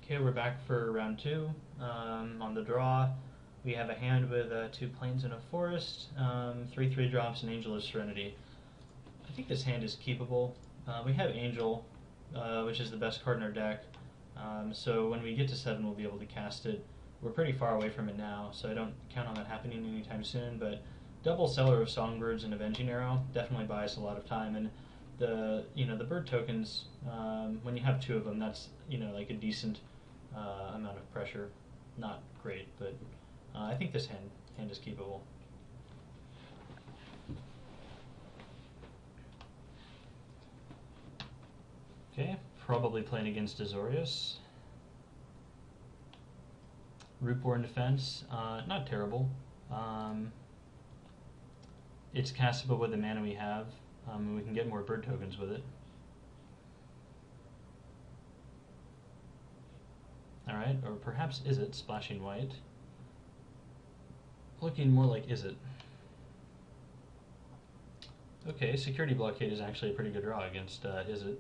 Okay, we're back for round two. On the draw, we have a hand with two plains and a forest, 3/3 drops, and Angel of Serenity. I think this hand is keepable. We have Angel, which is the best card in our deck, so when we get to 7, we'll be able to cast it. We're pretty far away from it now, so I don't count on that happening anytime soon, but double Seller of Songbirds and Avenging Arrow definitely buys a lot of time, and the bird tokens, when you have two of them, that's like a decent amount of pressure. Not great, but I think this hand is keepable. Okay, probably playing against Azorius. Rootborn Defense, not terrible. It's castable with the mana we have. We can get more bird tokens with it. Alright, or perhaps Izzet, splashing white. Looking more like Izzet. Okay, Security Blockade is actually a pretty good draw against Izzet.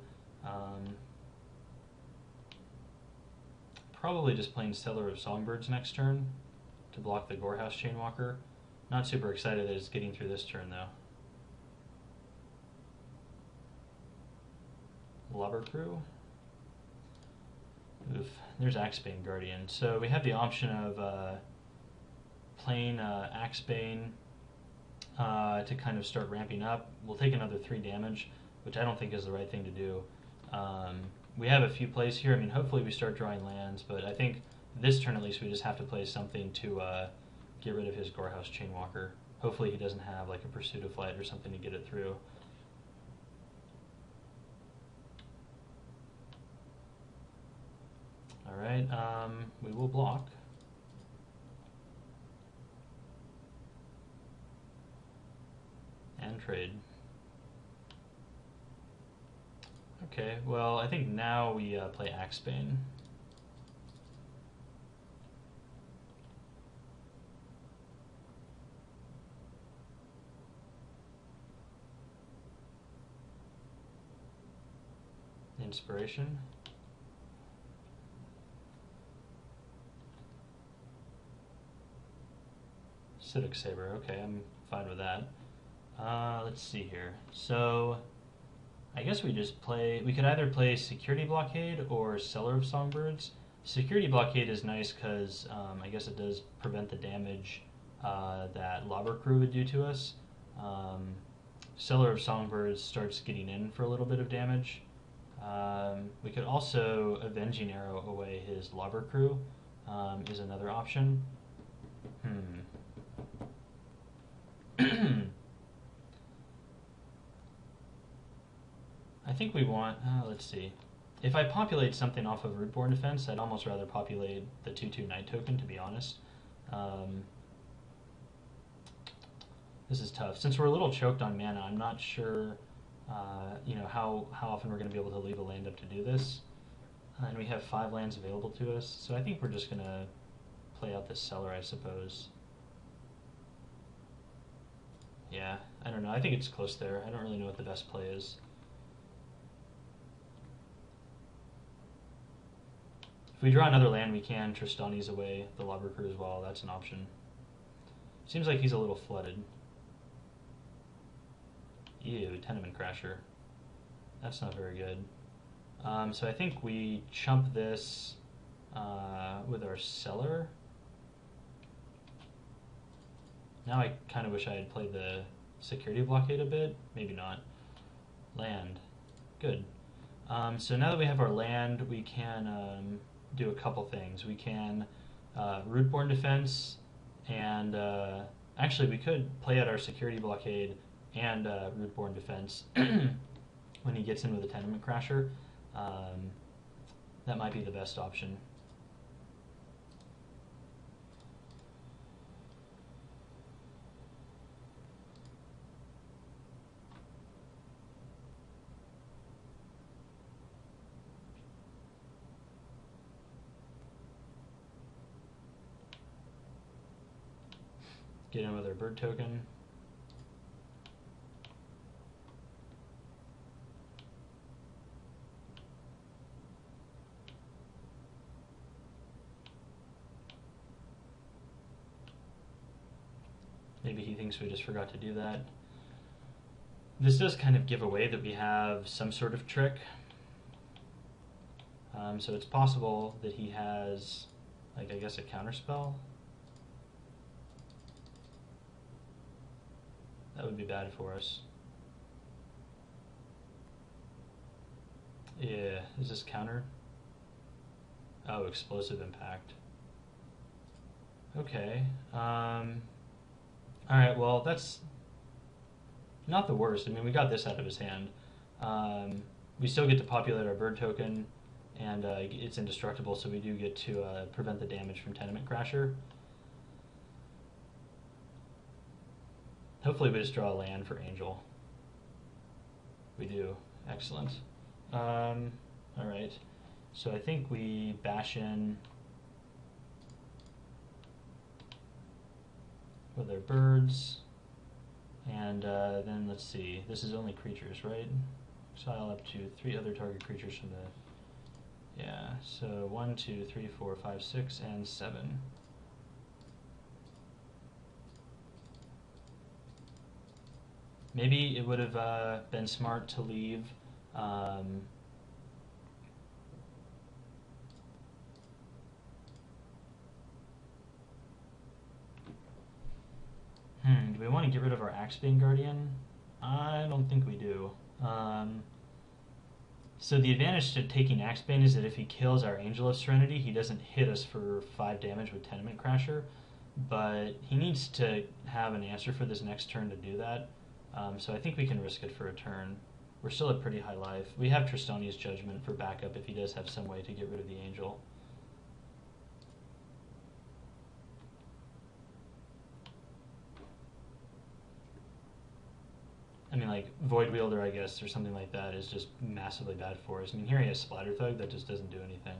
Probably just playing Seller of Songbirds next turn to block the Gorehouse Chainwalker. Not super excited that it's getting through this turn though. Lubber Crew. Oof, there's Axebane Guardian. So we have the option of playing Axebane to kind of start ramping up. We'll take another 3 damage, which I don't think is the right thing to do. We have a few plays here. I mean, hopefully we start drawing lands, but I think this turn at least we just have to play something to get rid of his Gorehouse Chainwalker. Hopefully he doesn't have like a Pursuit of Flight or something to get it through. Alright, we will block. And trade. Okay, well, I think now we play Axebane. Inspiration. Acidic Saber, okay, I'm fine with that. Let's see here. So, I guess we just play, we could either play Security Blockade or Seller of Songbirds. Security Blockade is nice because I guess it does prevent the damage that Lobber Crew would do to us. Seller of Songbirds starts getting in for a little bit of damage. We could also Avenging Arrow away his Lobber Crew is another option. I think we want, let's see. If I populate something off of Rootborn Defense, I'd almost rather populate the 2/2 Night Token, to be honest. This is tough. Since we're a little choked on mana, I'm not sure how often we're going to be able to leave a land up to do this. And we have 5 lands available to us, so I think we're just going to play out this Seller, I suppose. Yeah, I don't know. I think it's close there. I don't really know what the best play is. If we draw another land, we can Tristani's away the Lobber Crew as well. That's an option. Seems like he's a little flooded. Ew, Tenement Crasher. That's not very good. So I think we chump this with our Seller. Now I kind of wish I had played the Security Blockade a bit. Maybe not. Land. Good. So now that we have our land, we can do a couple things. We can Rootborn Defense, and actually we could play out our Security Blockade and Rootborn Defense when he gets in with a Tenement Crasher. That might be the best option. Get in with our bird token. Maybe he thinks we just forgot to do that. This does kind of give away that we have some sort of trick. So it's possible that he has, like, I guess a counterspell. That would be bad for us. Yeah, is this counter? Oh, explosive impact. Okay. Alright, well, that's not the worst. I mean, we got this out of his hand. We still get to populate our bird token, and it's indestructible, so we do get to prevent the damage from Tenement Crasher. Hopefully we just draw a land for Angel. We do. Excellent. Alright. So I think we bash in with our birds, and then let's see. This is only creatures, right? Exile up to 3 other target creatures from the... Yeah, so 1, 2, 3, 4, 5, 6, and 7. Maybe it would have been smart to leave do we want to get rid of our Axebane Guardian? I don't think we do. So the advantage to taking Axebane is that if he kills our Angel of Serenity, he doesn't hit us for 5 damage with Tenement Crasher, but he needs to have an answer for this next turn to do that. So I think we can risk it for a turn. We're still at pretty high life. We have Tristonia's Judgment for backup if he does have some way to get rid of the Angel. I mean, like, Void Wielder, I guess, or something like that is just massively bad for us. I mean, here he has Splatter Thug that just doesn't do anything.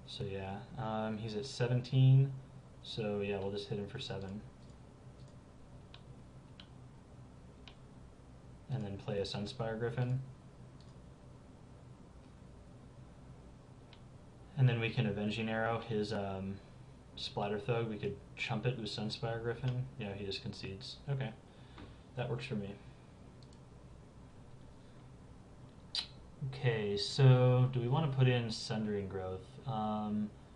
So yeah, he's at 17, so yeah, we'll just hit him for 7. And then play a Sunspire Griffin. And then we can Avenging Arrow his Splatter Thug. We could chump it with Sunspire Griffin. Yeah, he just concedes. Okay, that works for me. Okay, so do we want to put in Sundering Growth?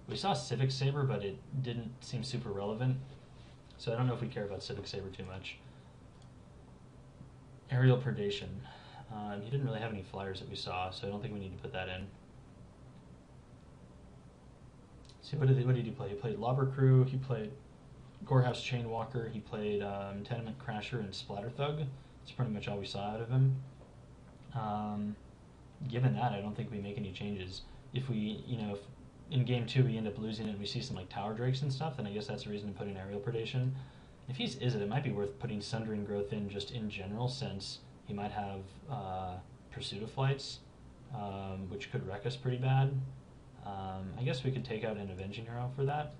We saw Civic Saber, but it didn't seem super relevant, so I don't know if we care about Civic Saber too much. Aerial Predation. He didn't really have any flyers that we saw, so I don't think we need to put that in. See, what did he play? He played Lobber Crew, he played Gorehouse Chainwalker, he played Tenement Crasher and Splatter Thug. That's pretty much all we saw out of him. Given that, I don't think we make any changes. If we, if in game 2 we end up losing it and we see some like Tower Drakes and stuff, then I guess that's a reason to put in Aerial Predation. If he's Izzet, it might be worth putting Sundering Growth in just in general, since he might have Pursuit of Flights, which could wreck us pretty bad. I guess we could take out an Avenging Arrow for that.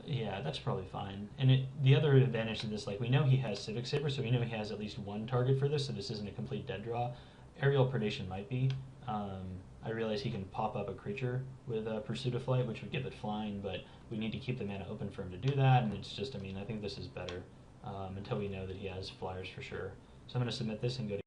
Yeah, that's probably fine. And the other advantage to this, like, we know he has Civic Saber, so we know he has at least one target for this, so this isn't a complete dead draw. Aerial Predation might be. I realize he can pop up a creature with Pursuit of Flight, which would give it flying, but we need to keep the mana open for him to do that, and it's just, I mean, I think this is better until we know that he has flyers for sure. So I'm going to submit this and go to